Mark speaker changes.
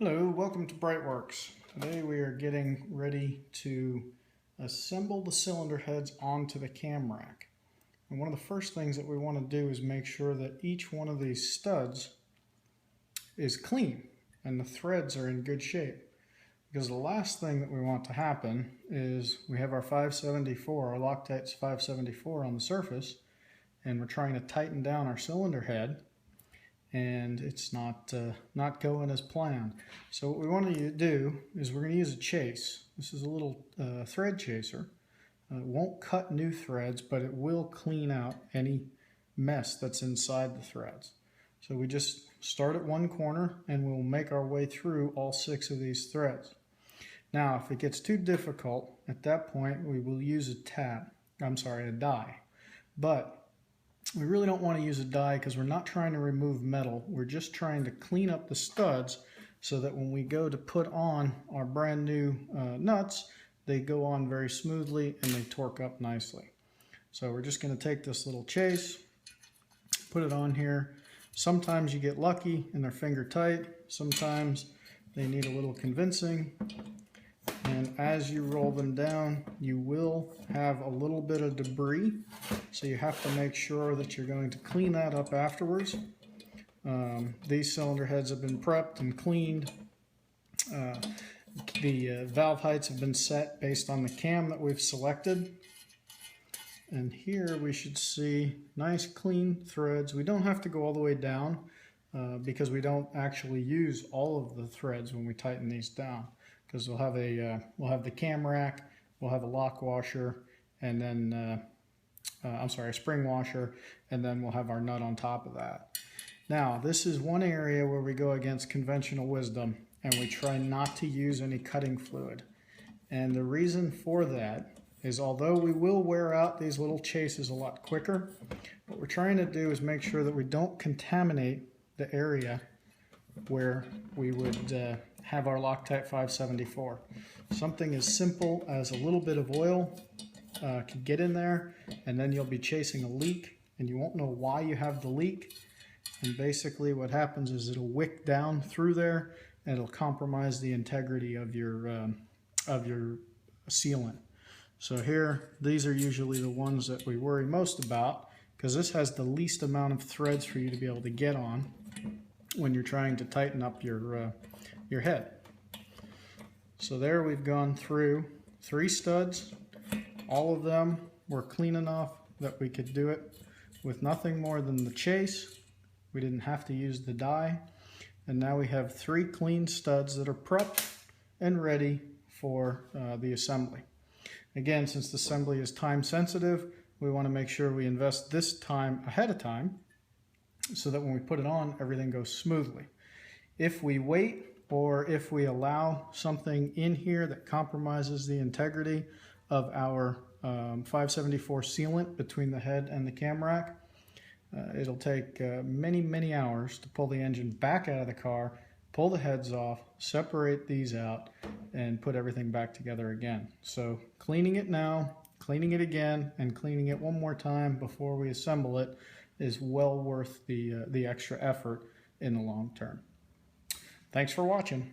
Speaker 1: Hello, welcome to BreitWerks. Today we are getting ready to assemble the cylinder heads onto the cam rack. And one of the first things that we want to do is make sure that each one of these studs is clean and the threads are in good shape. Because the last thing that we want to happen is we have our 574, our Loctite's 574 on the surface, and we're trying to tighten down our cylinder head, and it's not going as planned. So what we want to do is we're going to use a chase. This is a little thread chaser. It won't cut new threads, but it will clean out any mess that's inside the threads. So we just start at one corner and we'll make our way through all 6 of these threads. Now if it gets too difficult, at that point we will use a die. But we really don't want to use a die because we're not trying to remove metal. We're just trying to clean up the studs so that when we go to put on our brand new nuts, they go on very smoothly and they torque up nicely. So we're just going to take this little chase, put it on here. Sometimes you get lucky and they're finger tight. Sometimes they need a little convincing. And as you roll them down, you will have a little bit of debris. So you have to make sure that you're going to clean that up afterwards. These cylinder heads have been prepped and cleaned. The valve heights have been set based on the cam that we've selected. And here we should see nice clean threads. We don't have to go all the way down because we don't actually use all of the threads when we tighten these down. Because we'll have the cam rack, we'll have a lock washer, and then a spring washer, and then we'll have our nut on top of that. Now this is one area where we go against conventional wisdom and we try not to use any cutting fluid. And the reason for that is, although we will wear out these little chases a lot quicker, what we're trying to do is make sure that we don't contaminate the area where we would have our Loctite 574. Something as simple as a little bit of oil can get in there, and then you'll be chasing a leak and you won't know why you have the leak. And basically what happens is it'll wick down through there and it'll compromise the integrity of your sealant. So here, these are usually the ones that we worry most about because this has the least amount of threads for you to be able to get on when you're trying to tighten up your head. So there we've gone through 3 studs. All of them were clean enough that we could do it with nothing more than the chase. We didn't have to use the die. And now we have 3 clean studs that are prepped and ready for the assembly. Again, since the assembly is time sensitive, we want to make sure we invest this time ahead of time so that when we put it on, everything goes smoothly. If we wait, or if we allow something in here that compromises the integrity of our 574 sealant between the head and the cam rack, it'll take many hours to pull the engine back out of the car, pull the heads off, separate these out, and put everything back together again. So cleaning it now, cleaning it again, and cleaning it one more time before we assemble it is well worth the extra effort in the long term. Thanks for watching.